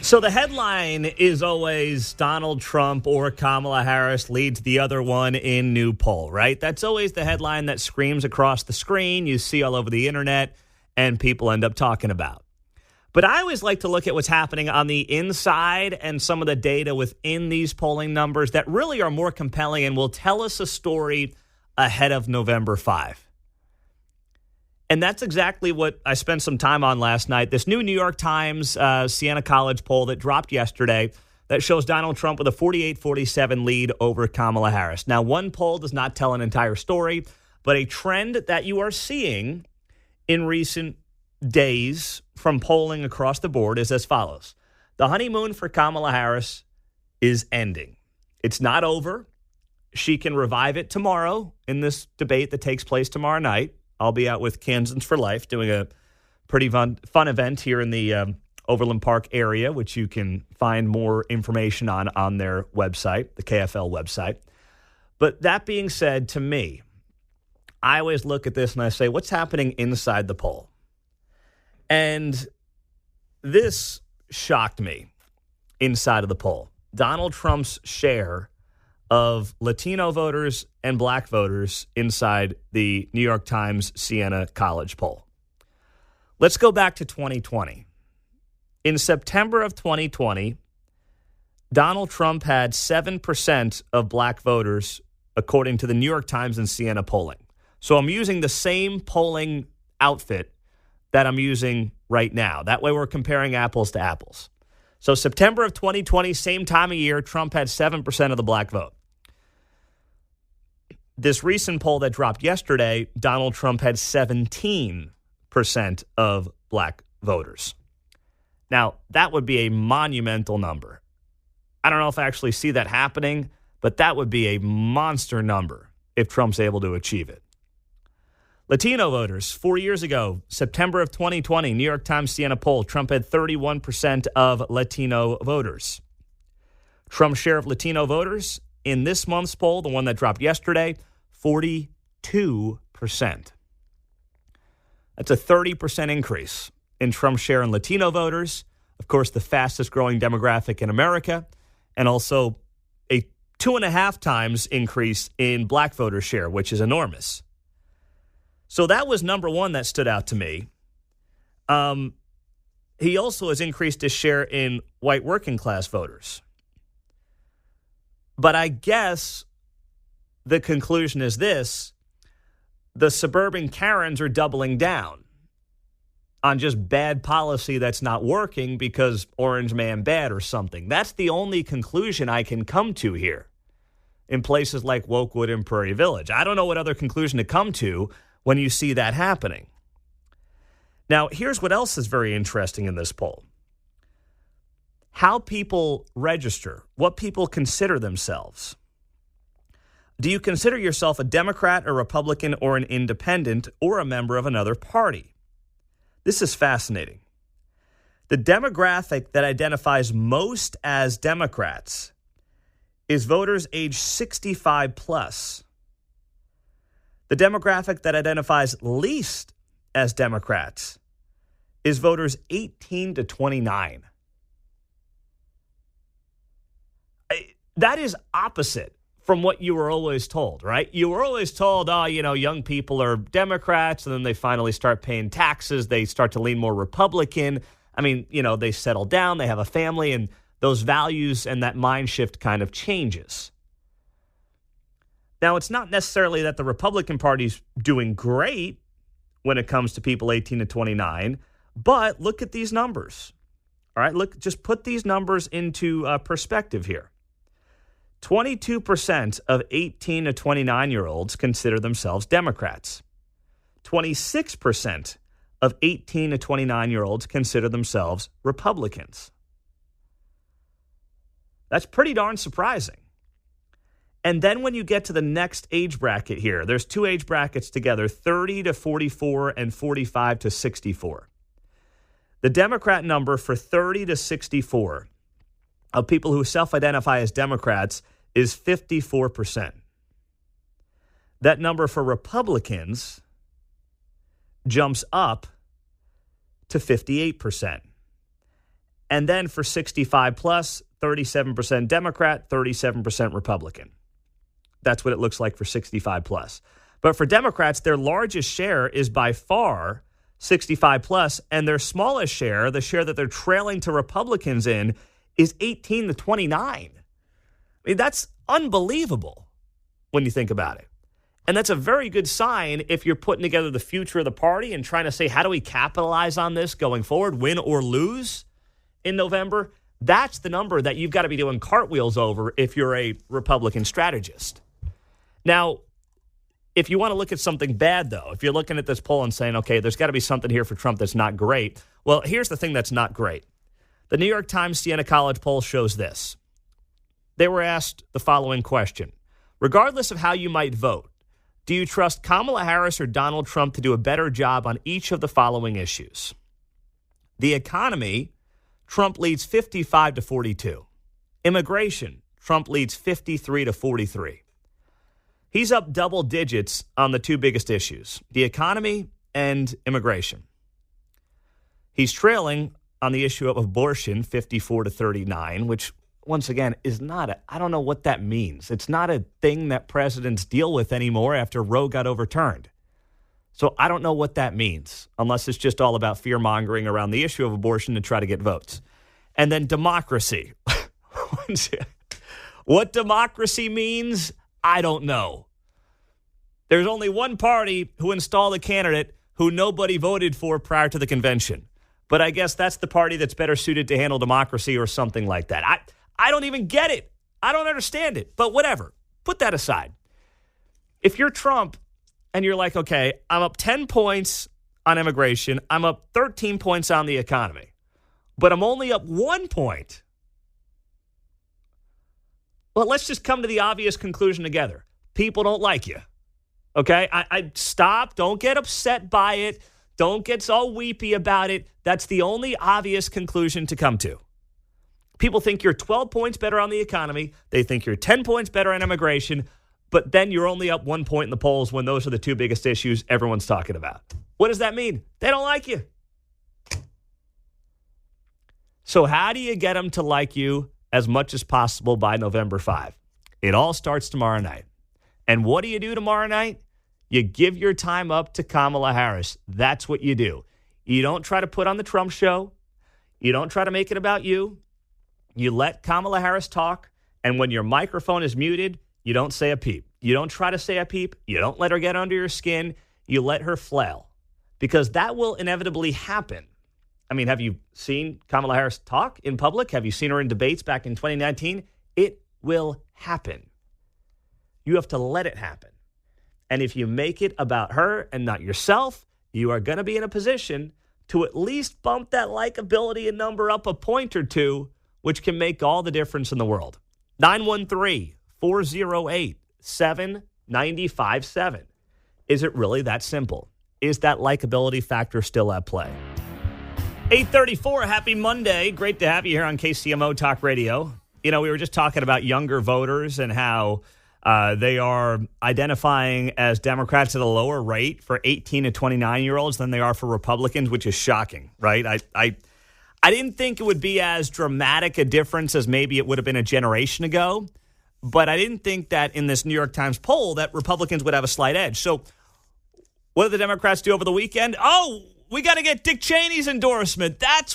So the headline is always Donald Trump or Kamala Harris leads the other one in new poll, right? That's always the headline that screams across the screen, you see all over the internet, and people end up talking about. But I always like to look at what's happening on the inside and some of the data within these polling numbers that really are more compelling and will tell us a story ahead of November 5. And that's exactly what I spent some time on last night. This new New York Times Siena College poll that dropped yesterday that shows Donald Trump with a 48-47 lead over Kamala Harris. Now, one poll does not tell an entire story, but a trend that you are seeing in recent days from polling across the board is as follows. The honeymoon for Kamala Harris is ending. It's not over. She can revive it tomorrow in this debate that takes place tomorrow night. I'll be out with Kansans for Life doing a pretty fun event here in the Overland Park area, which you can find more information on their website, the KFL website. But that being said, to me, I always look at this and I say, what's happening inside the poll? And this shocked me inside of the poll. Donald Trump's share of Latino voters and black voters inside the New York Times Siena College poll. Let's go back to 2020. In September of 2020, Donald Trump had 7% of black voters, according to the New York Times and Siena polling. So I'm using the same polling outfit that I'm using right now. That way we're comparing apples to apples. So September of 2020, same time of year, Trump had 7% of the black vote. This recent poll that dropped yesterday, Donald Trump had 17% of black voters. Now, that would be a monumental number. I don't know if I actually see that happening, but that would be a monster number if Trump's able to achieve it. Latino voters, 4 years ago, September of 2020, New York Times Siena poll, Trump had 31% of Latino voters. Trump's share of Latino voters in this month's poll, the one that dropped yesterday, 42%. That's a 30% increase in Trump's share in Latino voters. Of course, the fastest growing demographic in America, and also a 2.5 times increase in black voter share, which is enormous. So that was number one that stood out to me. He also has increased his share in white working class voters. But I guess the conclusion is this: the suburban Karens are doubling down on just bad policy that's not working because Orange Man bad or something. That's the only conclusion I can come to here in places like Wokewood and Prairie Village. I don't know what other conclusion to come to when you see that happening. Now, here's what else is very interesting in this poll. How people register, what people consider themselves. Do you consider yourself a Democrat, a Republican, or an independent, or a member of another party? This is fascinating. The demographic that identifies most as Democrats is voters age 65 plus. The demographic that identifies least as Democrats is voters 18 to 29. That is opposite from what you were always told, right? You were always told, young people are Democrats, and then they finally start paying taxes. They start to lean more Republican. They settle down, they have a family, and those values and that mind shift kind of changes. Now, it's not necessarily that the Republican Party's doing great when it comes to people 18 to 29, but look at these numbers. All right, just put these numbers into perspective here. 22% of 18 to 29-year-olds consider themselves Democrats. 26% of 18 to 29-year-olds consider themselves Republicans. That's pretty darn surprising. And then when you get to the next age bracket here, there's two age brackets together, 30 to 44 and 45 to 64. The Democrat number for 30 to 64 of people who self-identify as Democrats is 54%. That number for Republicans jumps up to 58%. And then for 65 plus, 37% Democrat, 37% Republican. That's what it looks like for 65 plus. But for Democrats, their largest share is by far 65 plus, and their smallest share, the share that they're trailing to Republicans in, is 18 to 29. I mean, that's unbelievable when you think about it. And that's a very good sign if you're putting together the future of the party and trying to say, how do we capitalize on this going forward, win or lose in November? That's the number that you've got to be doing cartwheels over if you're a Republican strategist. Now, if you want to look at something bad, though, if you're looking at this poll and saying, okay, there's got to be something here for Trump that's not great, well, here's the thing that's not great. The New York Times Siena College poll shows this. They were asked the following question. Regardless of how you might vote, do you trust Kamala Harris or Donald Trump to do a better job on each of the following issues? The economy, Trump leads 55 to 42. Immigration, Trump leads 53 to 43. He's up double digits on the two biggest issues, the economy and immigration. He's trailing on the issue of abortion, 54 to 39, which, once again, is not I don't know what that means. It's not a thing that presidents deal with anymore after Roe got overturned. So I don't know what that means, unless it's just all about fear-mongering around the issue of abortion to try to get votes. And then democracy. What democracy means, I don't know. There's only one party who installed a candidate who nobody voted for prior to the convention. But I guess that's the party that's better suited to handle democracy or something like that. I don't even get it. I don't understand it. But whatever. Put that aside. If you're Trump and you're like, okay, I'm up 10 points on immigration. I'm up 13 points on the economy. But I'm only up 1 point. Well, let's just come to the obvious conclusion together. People don't like you. Okay? I stop. Don't get upset by it. Don't get all weepy about it. That's the only obvious conclusion to come to. People think you're 12 points better on the economy. They think you're 10 points better on immigration. But then you're only up 1 point in the polls when those are the two biggest issues everyone's talking about. What does that mean? They don't like you. So how do you get them to like you as much as possible by November 5? It all starts tomorrow night. And what do you do tomorrow night? You give your time up to Kamala Harris. That's what you do. You don't try to put on the Trump show. You don't try to make it about you. You let Kamala Harris talk. And when your microphone is muted, you don't say a peep. You don't try to say a peep. You don't let her get under your skin. You let her flail. Because that will inevitably happen. I mean, have you seen Kamala Harris talk in public? Have you seen her in debates back in 2019? It will happen. You have to let it happen. And if you make it about her and not yourself, you are going to be in a position to at least bump that likability and number up a point or two, which can make all the difference in the world. 913-408-7957. Is it really that simple? Is that likability factor still at play? 8:34, happy Monday. Great to have you here on KCMO Talk Radio. You know, we were just talking about younger voters and how they are identifying as Democrats at a lower rate for 18 to 29-year-olds than they are for Republicans, which is shocking, right? I didn't think it would be as dramatic a difference as maybe it would have been a generation ago, but I didn't think that in this New York Times poll that Republicans would have a slight edge. So what did the Democrats do over the weekend? Oh, we got to get Dick Cheney's endorsement. Let's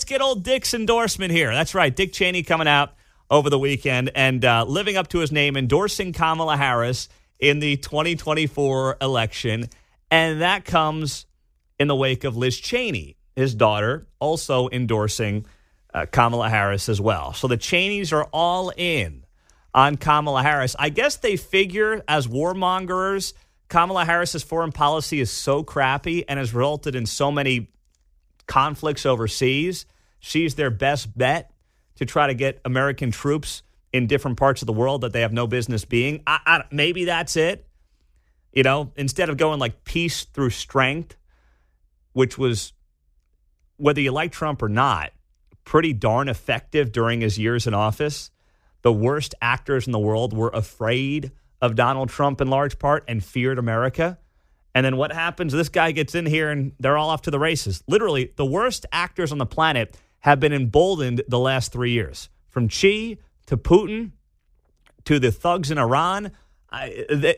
get old Dick's endorsement here. That's right, Dick Cheney coming out over the weekend and living up to his name, endorsing Kamala Harris in the 2024 election. And that comes in the wake of Liz Cheney, his daughter, also endorsing Kamala Harris as well. So the Cheneys are all in on Kamala Harris. I guess they figure as warmongers, Kamala Harris's foreign policy is so crappy and has resulted in so many conflicts overseas. She's their best bet to try to get American troops in different parts of the world that they have no business being. Maybe that's it. You know, instead of going like peace through strength, which was, whether you like Trump or not, pretty darn effective during his years in office. The worst actors in the world were afraid of Donald Trump in large part and feared America. And then what happens? This guy gets in here and they're all off to the races. Literally, the worst actors on the planet have been emboldened the last 3 years. From Xi to Putin to the thugs in Iran,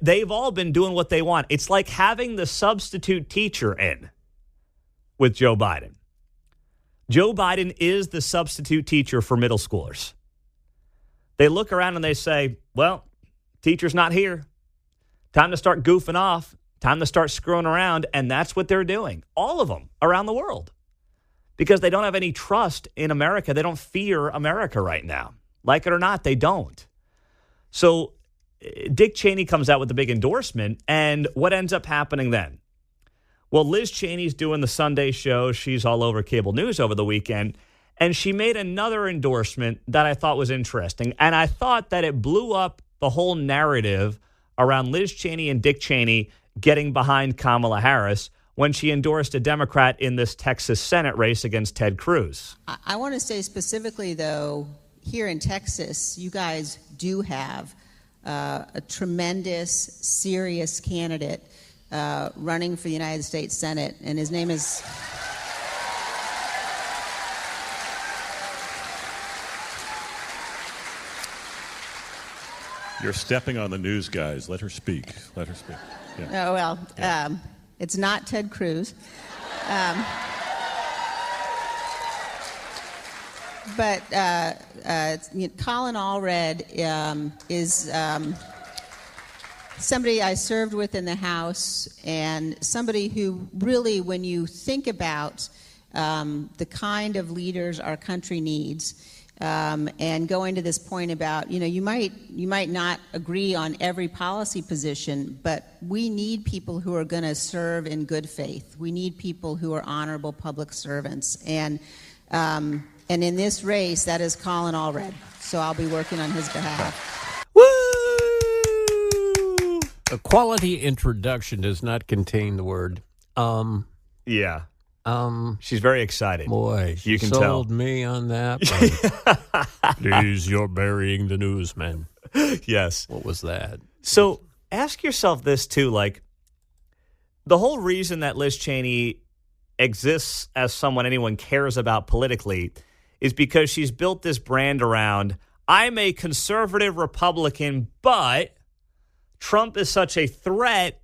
they've all been doing what they want. It's like having the substitute teacher in with Joe Biden. Joe Biden is the substitute teacher for middle schoolers. They look around and they say, well, teacher's not here. Time to start goofing off. Time to start screwing around. And that's what they're doing. All of them around the world. Because they don't have any trust in America. They don't fear America right now. Like it or not, they don't. So Dick Cheney comes out with a big endorsement. And what ends up happening then? Well, Liz Cheney's doing the Sunday show. She's all over cable news over the weekend. And she made another endorsement that I thought was interesting. And I thought that it blew up the whole narrative around Liz Cheney and Dick Cheney getting behind Kamala Harris when she endorsed a Democrat in this Texas Senate race against Ted Cruz. I want to say specifically, though, here in Texas, you guys do have a tremendous, serious candidate running for the United States Senate, and his name is... You're stepping on the news, guys. Let her speak. Let her speak. Yeah. Oh, well, yeah. It's not Ted Cruz. But Colin Allred is somebody I served with in the House, and somebody who really, when you think about the kind of leaders our country needs, and going to this point about, you might not agree on every policy position, but we need people who are going to serve in good faith. We need people who are honorable public servants. And in this race, that is Colin Allred. So I'll be working on his behalf. Woo! A quality introduction does not contain the word Yeah. She's very excited. Boy, you can sold tell. me on that. Please, you're burying the newsman. Yes. What was that? So ask yourself this, too. Like, the whole reason that Liz Cheney exists as someone anyone cares about politically is because she's built this brand around, I'm a conservative Republican, but Trump is such a threat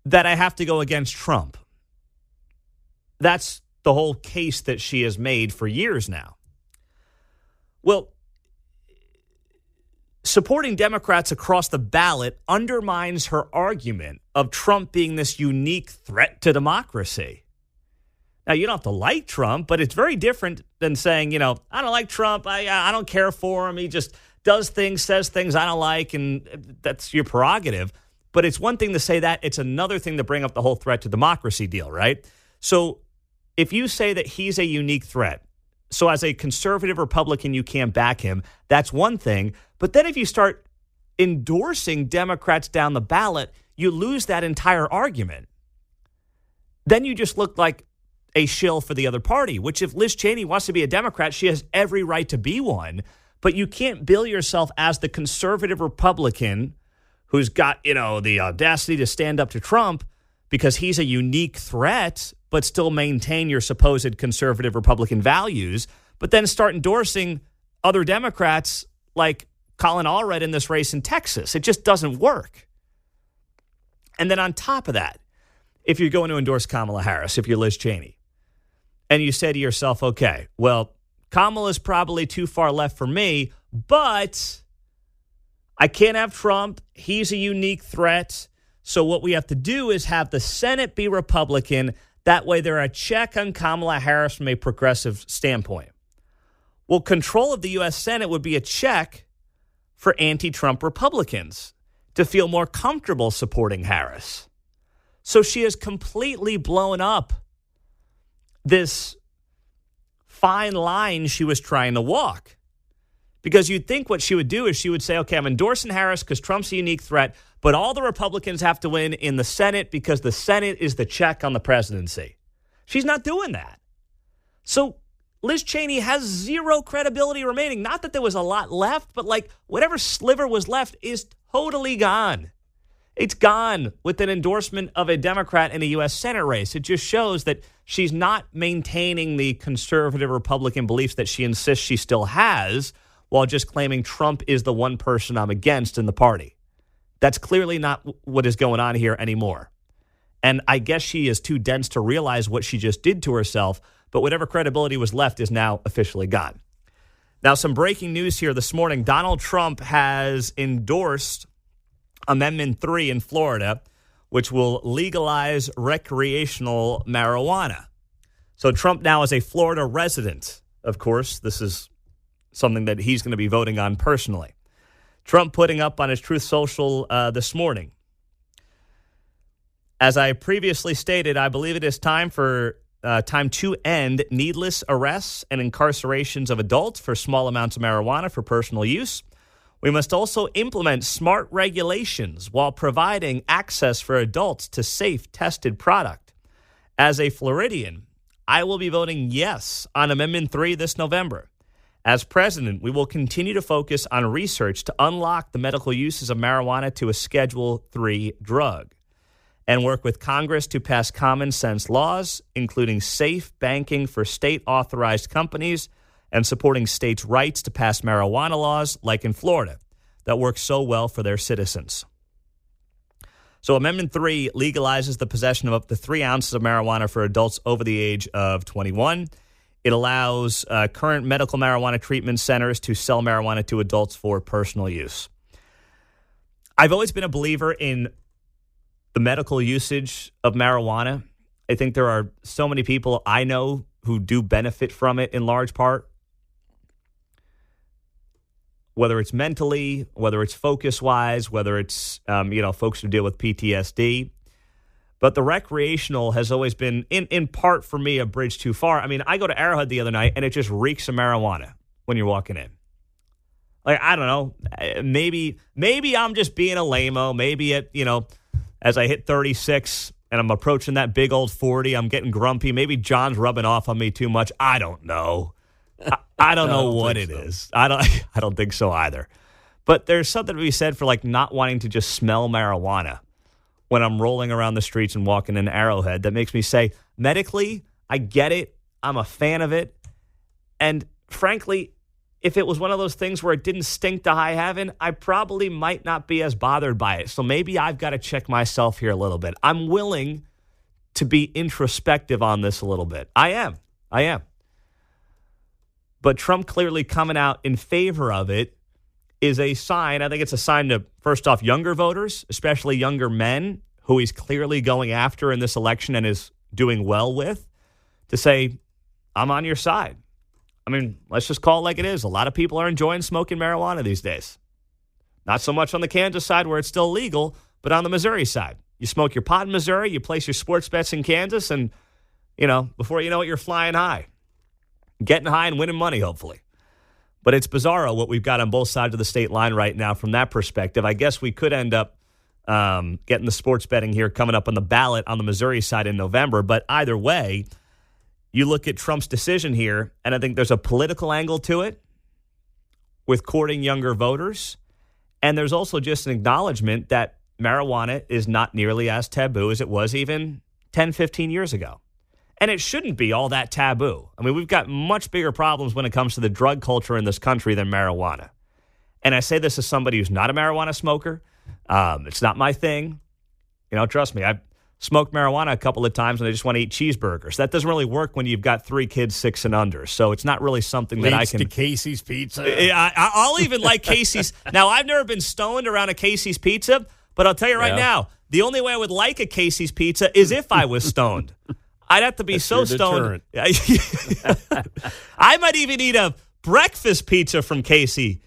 that I have to go against Trump. That's the whole case that she has made for years now. Well, supporting Democrats across the ballot undermines her argument of Trump being this unique threat to democracy. Now, you don't have to like Trump, but it's very different than saying, I don't like Trump. I don't care for him. He just does things, says things I don't like, and that's your prerogative. But it's one thing to say that. It's another thing to bring up the whole threat to democracy deal, right? So if you say that he's a unique threat, so as a conservative Republican, you can't back him, that's one thing. But then if you start endorsing Democrats down the ballot, you lose that entire argument. Then you just look like a shill for the other party, which if Liz Cheney wants to be a Democrat, she has every right to be one. But you can't bill yourself as the conservative Republican who's got, the audacity to stand up to Trump because he's a unique threat, but still maintain your supposed conservative Republican values, but then start endorsing other Democrats like Colin Allred in this race in Texas. It just doesn't work. And then on top of that, if you're going to endorse Kamala Harris, if you're Liz Cheney, and you say to yourself, okay, well, Kamala's probably too far left for me, but I can't have Trump. He's a unique threat. So what we have to do is have the Senate be Republican. That way they're a check on Kamala Harris from a progressive standpoint. Well, control of the U.S. Senate would be a check for anti-Trump Republicans to feel more comfortable supporting Harris. So she has completely blown up this fine line she was trying to walk. Because you'd think what she would do is she would say, okay, I'm endorsing Harris because Trump's a unique threat, but all the Republicans have to win in the Senate because the Senate is the check on the presidency. She's not doing that. So Liz Cheney has zero credibility remaining. Not that there was a lot left, but whatever sliver was left is totally gone. It's gone with an endorsement of a Democrat in a U.S. Senate race. It just shows that she's not maintaining the conservative Republican beliefs that she insists she still has while just claiming Trump is the one person I'm against in the party. That's clearly not what is going on here anymore. And I guess she is too dense to realize what she just did to herself, but whatever credibility was left is now officially gone. Now, some breaking news here this morning. Donald Trump has endorsed Amendment 3 in Florida, which will legalize recreational marijuana. So Trump now is a Florida resident. Of course, this is something that he's going to be voting on personally. Trump putting up on his Truth Social this morning. As I previously stated, I believe it is time to end needless arrests and incarcerations of adults for small amounts of marijuana for personal use. We must also implement smart regulations while providing access for adults to safe, tested product. As a Floridian, I will be voting yes on Amendment 3 this November. As president, we will continue to focus on research to unlock the medical uses of marijuana to a Schedule III drug and work with Congress to pass common sense laws, including safe banking for state-authorized companies and supporting states' rights to pass marijuana laws like in Florida that work so well for their citizens. So Amendment 3 legalizes the possession of up to 3 ounces of marijuana for adults over the age of 21. It allows current medical marijuana treatment centers to sell marijuana to adults for personal use. I've always been a believer in the medical usage of marijuana. I think there are so many people I know who do benefit from it in large part, whether it's mentally, whether it's focus-wise, whether it's, folks who deal with PTSD. But the recreational has always been, in part for me, a bridge too far. I mean, I go to Arrowhead the other night, and it just reeks of marijuana when you're walking in. Like, I don't know. Maybe I'm just being a lame-o. Maybe as I hit 36 and I'm approaching that big old 40, I'm getting grumpy. Maybe John's rubbing off on me too much. I don't know. I don't know what it is. I don't think so either. But there's something to be said for like not wanting to just smell marijuana when I'm rolling around the streets and walking in Arrowhead. That makes me say, medically, I get it. I'm a fan of it. And frankly, if it was one of those things where it didn't stink to high heaven, I probably might not be as bothered by it. So maybe I've got to check myself here a little bit. I'm willing to be introspective on this a little bit. I am. But Trump clearly coming out in favor of it is a sign. I think it's a sign to, first off, younger voters, especially younger men, who he's clearly going after in this election and is doing well with, to say, I'm on your side. I mean, let's just call it like it is. A lot of people are enjoying smoking marijuana these days. Not so much on the Kansas side where it's still legal, but on the Missouri side. You smoke your pot in Missouri, you place your sports bets in Kansas, and, before you know it, you're flying high. Getting high and winning money, hopefully. But it's bizarro what we've got on both sides of the state line right now from that perspective. I guess we could end up getting the sports betting here coming up on the ballot on the Missouri side in November. But either way, you look at Trump's decision here, and I think there's a political angle to it with courting younger voters. And there's also just an acknowledgement that marijuana is not nearly as taboo as it was even 10, 15 years ago. And it shouldn't be all that taboo. I mean, we've got much bigger problems when it comes to the drug culture in this country than marijuana. And I say this as somebody who's not a marijuana smoker. It's not my thing. Trust me, I've smoked marijuana a couple of times and I just want to eat cheeseburgers. That doesn't really work when you've got 3 kids, 6 and under. So it's not really something that I can... to Casey's Pizza. I'll even like Casey's. Now, I've never been stoned around a Casey's Pizza, but I'll tell you right now, the only way I would like a Casey's Pizza is if I was stoned. I'd have to be so stoned. I might even eat a breakfast pizza from Casey's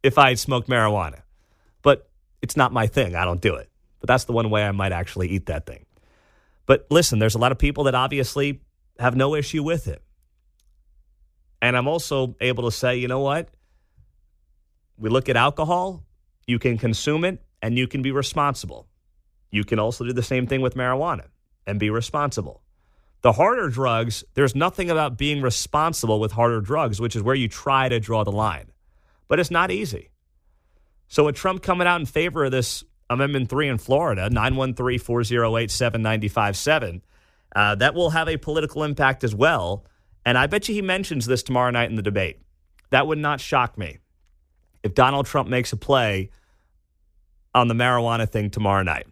if I had smoked marijuana. But it's not my thing. I don't do it. But that's the one way I might actually eat that thing. But listen, there's a lot of people that obviously have no issue with it. And I'm also able to say, you know what? We look at alcohol. You can consume it and you can be responsible. You can also do the same thing with marijuana and be responsible. The harder drugs, there's nothing about being responsible with harder drugs, which is where you try to draw the line. But it's not easy. So with Trump coming out in favor of this Amendment 3 in Florida, 913-408-7957, That will have a political impact as well. And I bet you he mentions this tomorrow night in the debate. That would not shock me if Donald Trump makes a play on the marijuana thing tomorrow night.